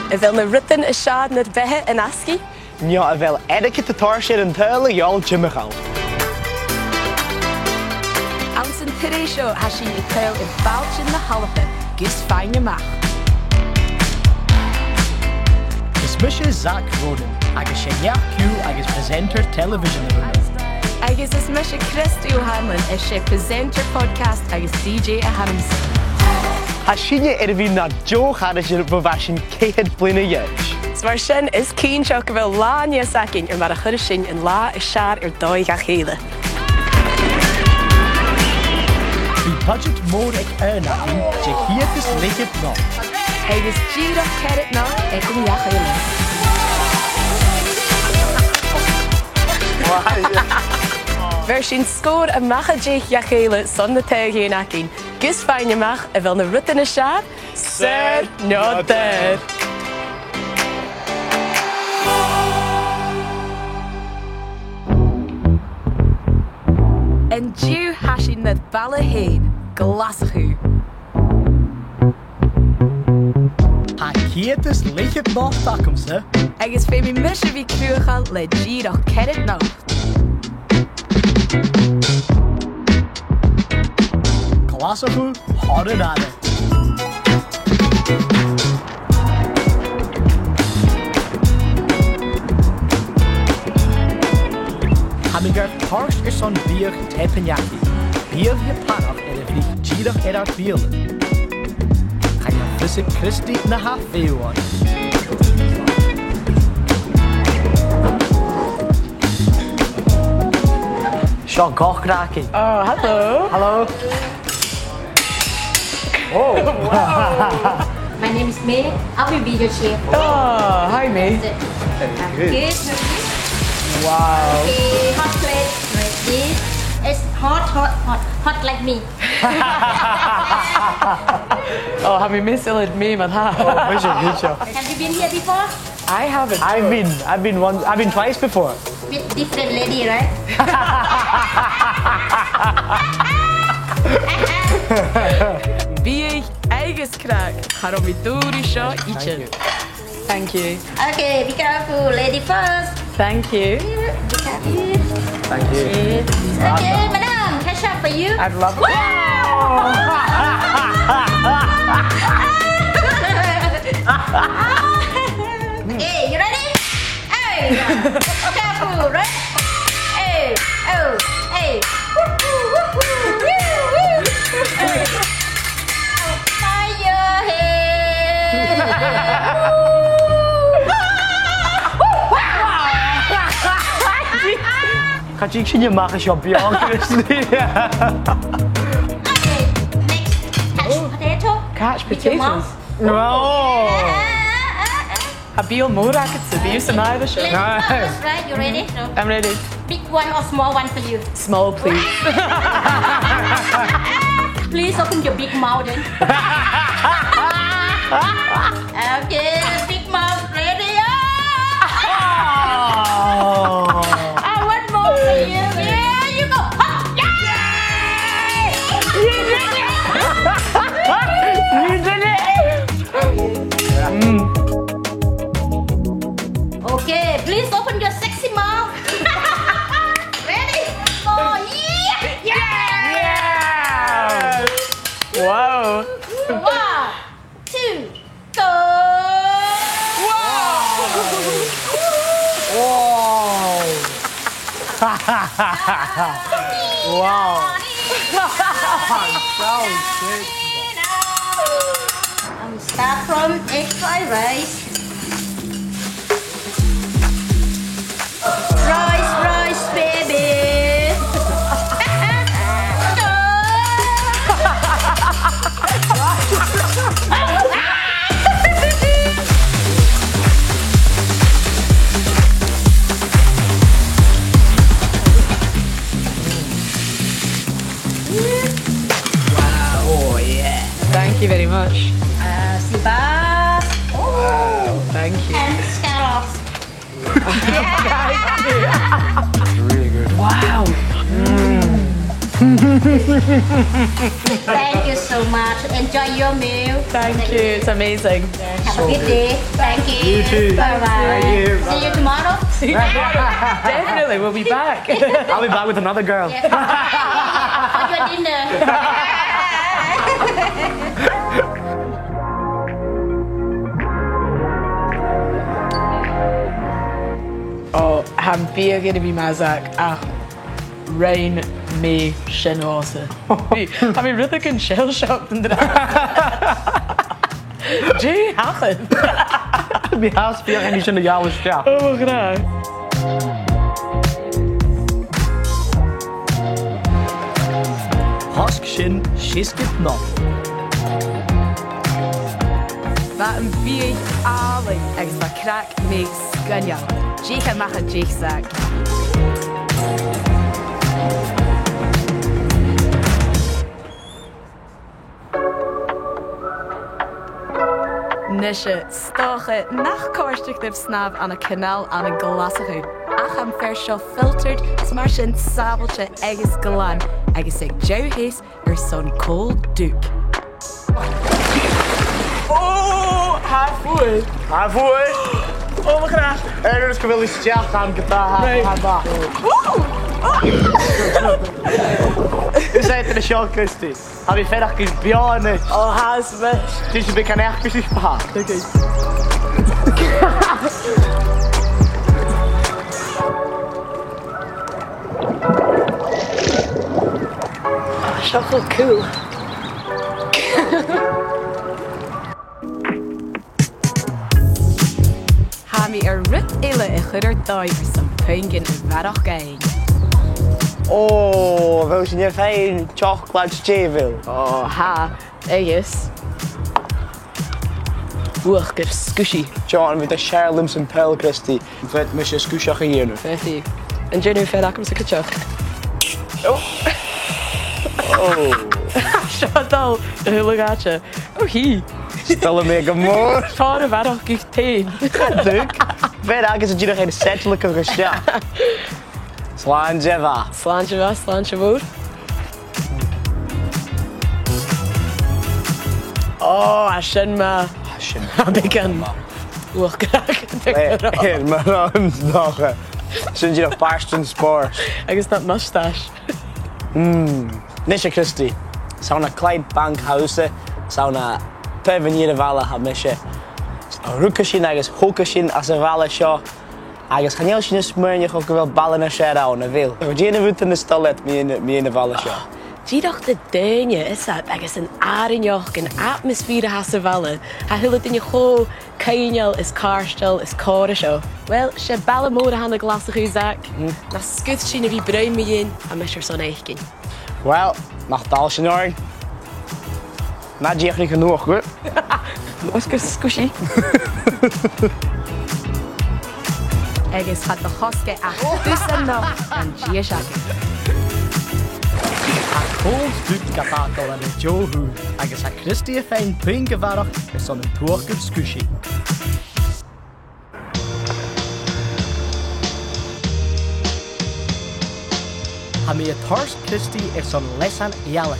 a bhfuil na rutain a sead na bhith in asci? Nio a bhfuil etiquette atá sé an tadhal eol chimachal. An san tiréis seo ha sin i tail i bailtean na halacha gus faighinn a-mach. Is mis Zach Ronan, agus sé neachciú agus presenter television a bhfuil. Agus is mis Christy O Hanlon is sé presenter podcast agus DJ a hanams. Ha sinne bhí na dóchada sin bh sin céad blina dheis. Mar sin is cín seo go bhfuil lá níos acinn mar a chuir sin in lá is seaar dìreach. Bhí budget mór ag airnacin de hiatas lichid ná. Agus dìreach cead ná ag bhuannaicheas. Bhir sin scór a a-mach son na Toraidhean acinn, gus faighinn a-mach a bhfuil na rutain a seaar, Saor nó Daor. An dú hasin na bailtean, Glaschu. Ha hiatas lichid ná tacumsa. Agus fé mi mis a bhí cruthachail le dìreach cead ná. Glaschu háirid ada. Ha mi gur thart son bhíoch Teppanyaki. Bhíoh panach a bhí dìreach ar bhíola. Ha ga fisa Christy na féúáin. Seo gachráci. Oh, hello. Hello. Oh. Wow. My name is May. I will be your chef. Oh, hi, May. Good. Wow. Okay, hot plate. Ready? It's hot like me. Oh, have you missed it me, man? Have you been here before? I haven't. I've been twice before. With different lady, right? Bhí agus crack, charom mi dúri seo íte. Thank you. Okay, be careful. Lady first. Thank you. Here, be careful. Thank you. Okay, madam, cash up for you. I'd love it. Okay, you ready? Hey, careful, right? Hey, oh, hey. Hey. Outside your head. Gaat je zien je maken champion, Christy? Okay, next, catch potato. Catch With your potatoes. mouth. No. A bíl móraket sa bíl sa mai the show. Lady first, right? You ready? So, I'm ready. big one or small one for you? Small, please. Please open your big mouth then. Okay, big mouth ready. Oh. I want more for you. Yeah, you go. Yay! You did it! Okay, please open your sexy mouth. Ready? Oh, yeah! Yeah! Wow. 1, 2, go! Wow. Start from egg fried rice. Rice, baby. Oh, yeah. Thank you very much. Siba. Wow, thank you. And scallops. Really good. Wow. Thank you so much. Enjoy your meal. Thank you, it's amazing. Have a good day. Thank you. You too. Bye-bye. Thank you. See you tomorrow. Definitely, we'll be back. I'll be back with another girl. Yes. For your dinner. Oh, I'm beer gonna be Mazak. Rain me shinwasa. I mean, really good shell shocked in that. Gee, hachen. Mijn huis speelt en die zijn de jouwe straat. Oh, graag. Chosg sin siiscit nó. Ba yn bíag álaigh agus ba crack mé scanneal. Dícha macha dích Zach. Nishe stocha nach cóirteach dibh Snàmh an a Canal an a Glaschu. Ach am fear seo filtered is mar sin sábailte agus golan agus ag deohéis son cóil dúk. Oh, halfway. Halfway. Oh, my graag. Er is geweldig steach aan gedaan. Nee. U zei het in de show, Christy. Heb je verder geen björn? Oh, haast me. Dus je bent echt precies behaald. Oké. Dat is wel cool. Mi rit ile I chuidir dáid san peingin bharach gain. Oh, wil je niet fijn chocolate wil? Oh, ha, agus. Uach gur scushi. John met de Charlims en Pearl, Christy. Vet met je scoesje hier nu. Fetty. En Jenny vet acum sa cachach. Oh. Oh. Siadal, de hula gacha. Oh, hi. Stel hem mega mooi. Táir a bharach gich tain. Leuk. Vet agus dat je nog geen settelijke gestel. Slaan Jeva. Sláinte bha, sláinte bhór. Oh, a sin ma. Began. Uach graag. Hier, maar ons nog. Zijn je nog paarsten spoors? Agus dat mustache. Nisje Christy. Zou naar Clydebank huizen. Zou naar Teppanyaki vallen hebben misje. Rukashin agus hokashin as a vallen show. Agus gaan heel snel smeren je ook wel ballen naar share aan veel. We gaan even in de stal let me in de vallen show. Dí doch de daine is dat agus an áineoch an atmosfér has sa bhile. Ha thuile duine cho caiineal is cárstal is cáda seo. Well, sé bailla móda hanna Glaschu Zach. Na scut sin a bhí brain mé dhéon a meisir son éicin. Wel, nach dal sin org. Na díach ní genoeg, goed? Os gur scuisi. Agus hat de chosge ach dus an nó an dia seacha. Cóil dút gatáil an na Jothú agus a Christy a féin puin goharach is son an tuachgad scuisi. Ha mé a thars Christy son lesan eala.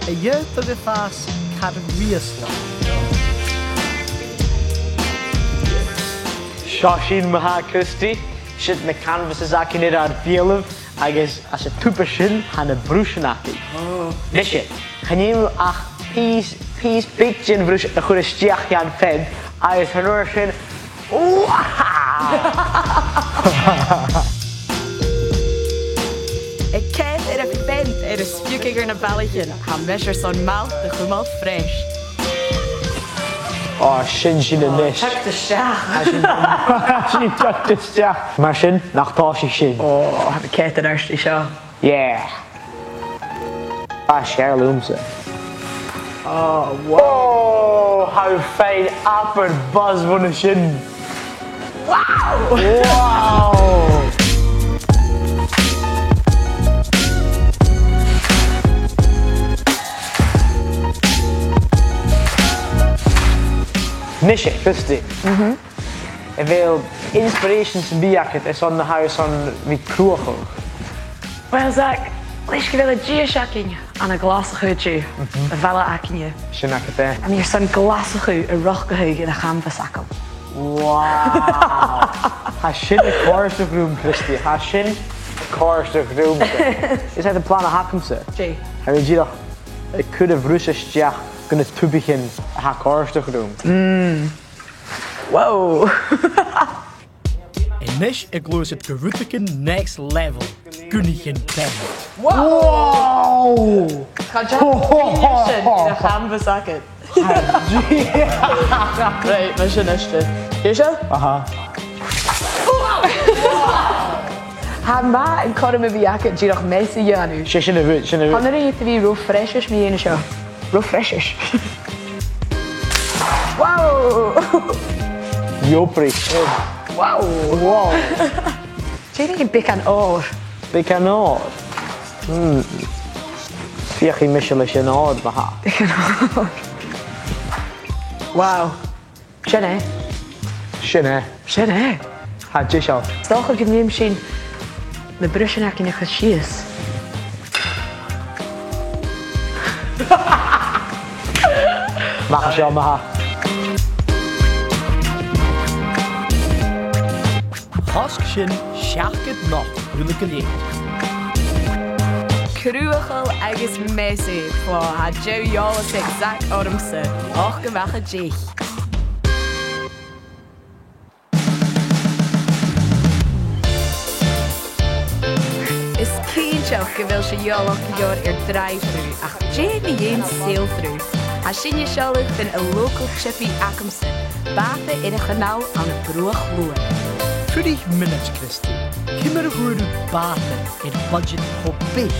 A dheut a bhí fás cad riasla. Seo sin maha Christy. Sit na canvases ac in ar bhéalah agus as a túpa sin hanna brúiseanachí. Nisje, chanéimú ach pís bitjin brúis a chur isteach an fed agus hanúir sin Ik ken er a bent er a spiúcaigh na bailtean ha meisir son mal de chumal freis. Oh, sin sin a nis. Tuach de seach. Sin tuach de steach. Mar sin nachtá sin. Oh, ha ket an airstí seo. Yeah. Ah, Charlumse. Oh, wow. Oh, how fijn apper buzz van een sin. Wow! Wow. Nisje, Christy. Ik wil inspirations bij is on de huis on wie cruthachail. Well, Zach, Leis go bhfuil díoseacin anna Glaschu tú, a bhela acinne. Sin acha té. A níor san Glaschu a rochgathaigh in a champus acail. Wow! Tá sin a cóirte grúm, Christy. Tá sin a cóirte grúm. Is that the plan a hacamsa? Jay. Har we díach a cud a bhrúsaisteach gona tubichin a ha cóirte grúm. Whoa! Inis I glúis it cruthachail next level. Gunnighin ben. Wow! Tá sin in a champus acail. Right, mae sin ysdi. Eisiau? Aha. Ha ma yn codym y fi ac yn dîreach mes I ianw. Sin a bhút, sin a Ond bhút. yr un fi ro freshish mi ein sio. Ro freshish. Wow! Jopri. Wow! Wow. Ti'n ni'n bic an o'r. Bic an o'r. Fiach I misil sin o'r baha. Bic an o'r. Wow. Sin e? Sin e. Sin e? Ha disio. Stoch o gynnym sy'n na brysyn ac yn eich sias. Mach sio maha. Chosg sin seachgad nach cruthachail. Cruthachail agus mesu chlá a Joe Yollas ag Zach Ronan och go bhecha dich. Is cínseach go bhfuil sé Yolach go dheor drive-thru ach Jamie dhéon sail-thru. A sin je seolach den a local Chippy acamsa, bata in a Canal an a bruach lua. 30 minutes, Christy. Kimmer hwyr bata in budget ho big.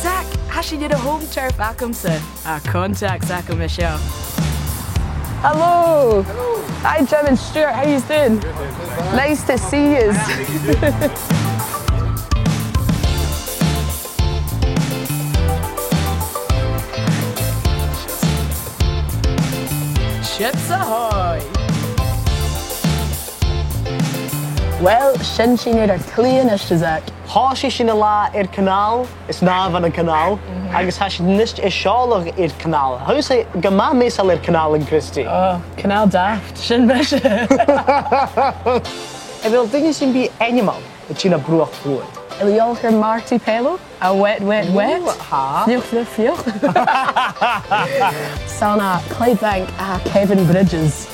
Zach, has sin a home turf acamsa? A contact Zach o Michelle. Hello! Hello! Hi, Jem and Stuart, how you doing? Nice to see you. Ships ahoy! Wel, sin sin ar clian ysdi, Zach. Há sé sin a lá Canal, is Snàmh an a Canal, agus há sé nist seálach Canal. How sé go má mésal Canal in Christy? Oh, Canal daft, sin bheise. E bhfuil duine sin bí animal a sin a bruach fluid. Il iolcher Marty Pelo, a wet. Ha? Fioch na fioch. Sauna Clydebank a Kevin Bridges.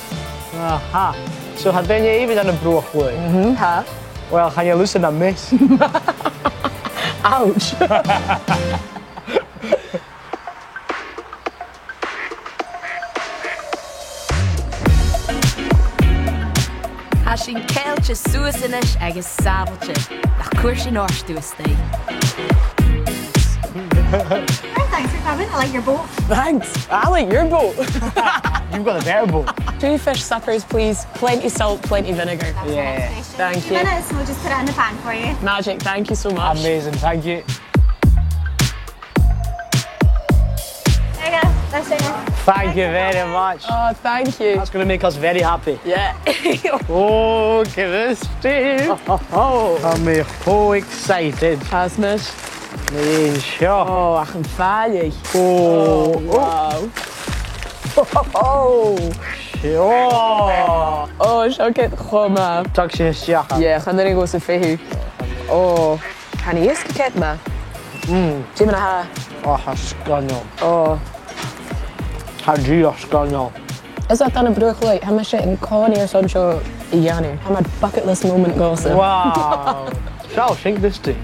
Aha. So ha ben je even aan a bruach fluid? Ha? Wel, gaan je lussen naar mis? Ouch. Has sin ceilte suasanis agus sabalte nach cuair sin áirstú istí. Thanks for coming. I like your boat. Thanks. I like your boat. You've got a better boat. 2 fish suppers, please. Plenty salt, plenty vinegar. Yeah. Thank 2 you. minutes, we'll just put it in the pan for you. Magic, thank you so much. Amazing, thank you. There you go. That's it. Thank you very much. Oh, thank you. That's going to make us very happy. Yeah. Oh, give us Steve. I'm so excited. Hasmit. Nee, sure. Oh, ach yn ffallu. Oh, Wow. oh. Sure. Oh, siaw get chwma. Tak się ściacha. Yeah, chan dyn ni'n gwrs y ffehi. Oh, chan I ysgu ket ma. Dim yna ha. Oh, sganio. Oh. Hadrio sganio. Is that dan y brwch lwy? Ham eisiau yn coni ar son sio I iannu. Ham ad bucket list moment gosa. Wow. Siaw, sink this di.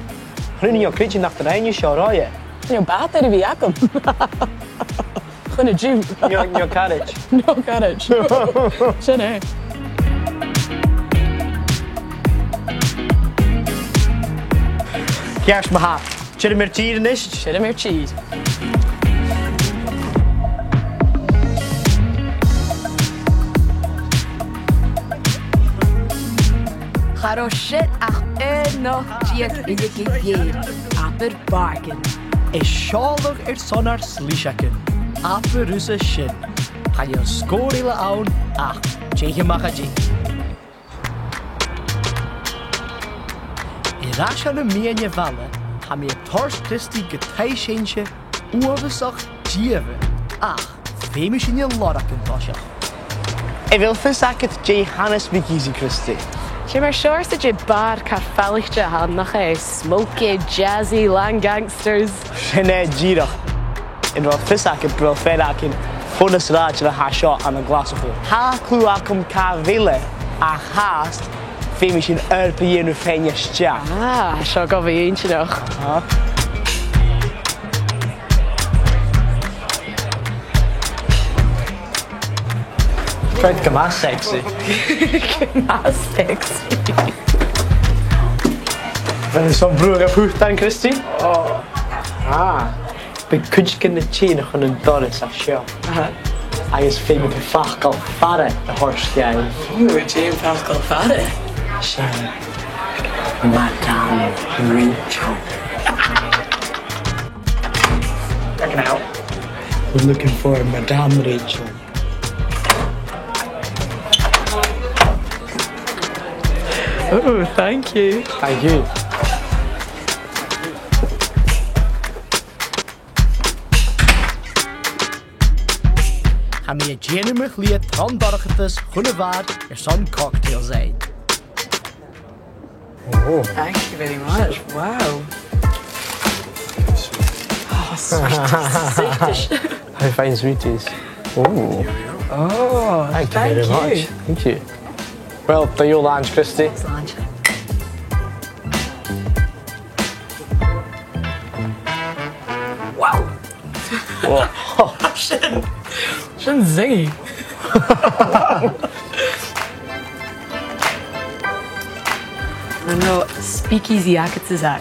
Rwy'n i'n credu nach yr ein sio roi e. Yn bat ar I fi acw. Chwn y jiw. Your carriage. No carriage. Sian e. Gers me ha. Chyd ymwyr tîr yn is? Sian am i'r cheese. Charo shit ach noch diach I yigi dhéir, aber bargain. Is seálach sonar slíseacin, afar rúsa sin. Cha je scórile ann ach tséige macha dí. I rás an na mianne bhela, ha mi tors Christy getaisinse uoversach diewe. Ach, famous in je lorach in tasha. Ik wil fysacet J. Hannes Bigiezy Christy. Sé mar seir sa bar cá fellichte hannach é smoky, jazzy, lang gangsters. Sinné dìreach. In wel fysacet bril fedacin ffonus ráid a hasio an a Glasgow. Ha clú acum ca vile a hast famous in European faighinn stea. Seo go bhí aonse nach. Trying to come as sexy. Más sexy. Ben is zo'n broer gevoegd aan Christy? Ben kunstje de tien van een Doris als show. Hij is veel met de vaak al vader de horst jij. Jane Pascal fare. Zijn Madame Rachel. Check it out. We're looking for Madame Rachel. Oh, thank you. Thank you. Ha mi a genimich lia trondorgatus gunnewaard son cocktail zijn. Thank you very much. Wow. Oh, sweet. How fine sweeties. Oh. Oh, Thank you very much. Thank you. Wel, bij jou lunch, Christy. Wow. Wow. Schon zingy. No, speakeasy akit is that.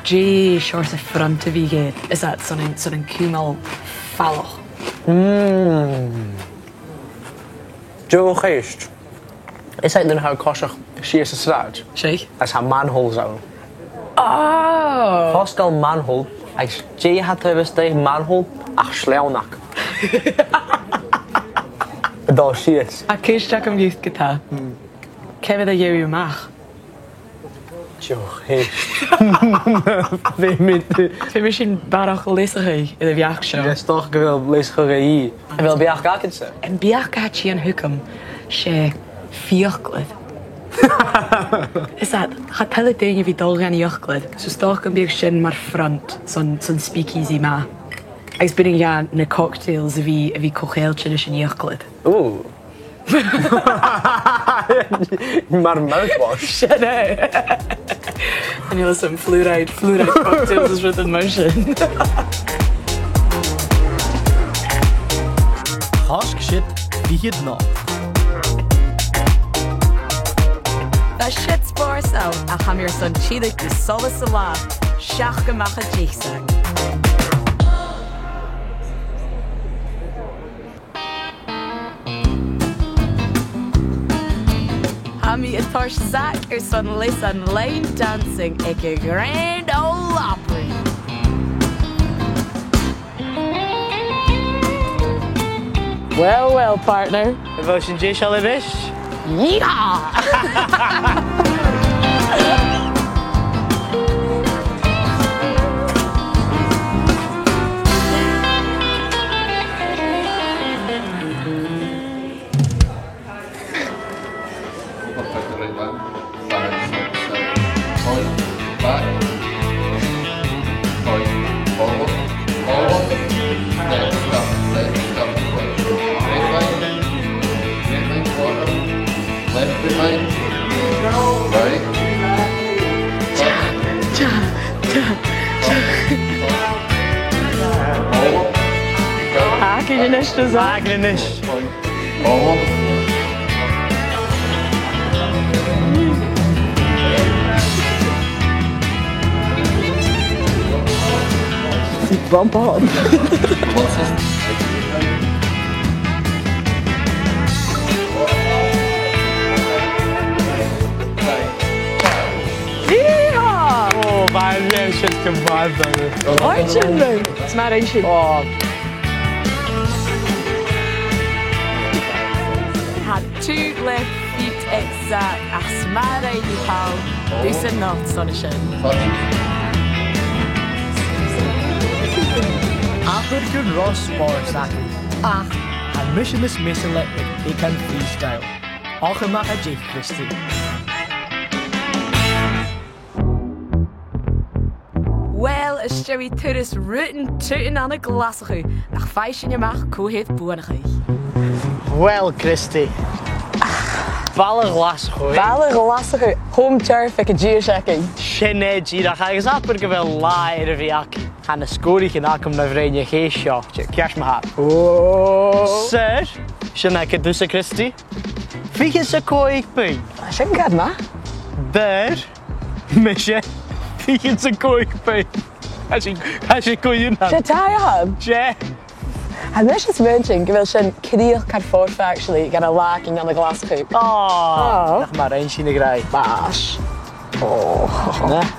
J short of front of you is that son kumal falloch. Joe geest. Is hij dan haar kostig sheerse straat? Shake. Dat is haar manhole zo. Oh. Pascal manhole. Als J had hebben tegen manhole, ach sleeuwnak. Dat is sheers. A keistak am youth gita. Kevin da yewi mach. Joe geest. Weet met. Fi misschien barach lesige in de viagshow. Dat is toch wel lesgerie. En wel bij haar kakens. En biakachi en hukum. She fiachglid. Is dat? Gaat tellen dingen wie dolgan jachglid. Zo stok een beetje shin maar front. Zo'n speakeasy ma. Ik ben ja ne cocktails wie kocheeltje dus een jachglid. Oeh. Maar mouthwash. Shit, eh? And you'll some fluoride cocktails is with emotion. Hosk shit wie het nog. Tá shit spór sao a cha mir son chiadach de solas sa lá, seach go macha díosach. Ha mi a tar Zach son lis an lane dancing ag a grand ole opry. Well, partner. Devotion J shall I wish? Yeehaw! Haken je niet te zagen. Haken niet. Bump on. Oh, mijn leven shit gevaard dan. Hartje, het is maar een shit. Oh. Had two left feet exact ach smara i pal. Dus een nacht sonne sin. After gur Ross spór sacu. Ach, a mission is missile I can freestyle. h-Alba a Jake Christy. Well, is Jerry Turis rootin' tootin' aan a Glasgow. Nach faighinn a-mach c bhuannaicheas. Well, Christy. Balla Glaschu. Balla Glaschu, home turf ag a dìreach. Sinné dìreach agus apur go bhfuil láir a bhíach. Hanna scóraigh in acham na bhréinneichéas seo. Ceas me hat. Oh. Sir, sinna go dúsa Christy. Fhíginn sa cóig buin. Sin gad ma? There, mise. Fhíginn sa cóig buin. Has sé cóún na. Se tadhal. Je. A mis is mention go bhfuil sin críoch cad fórfa actually gan a lacking on the Glasgow. Oh. Nach mar ein sinna grai. Bash. Oh.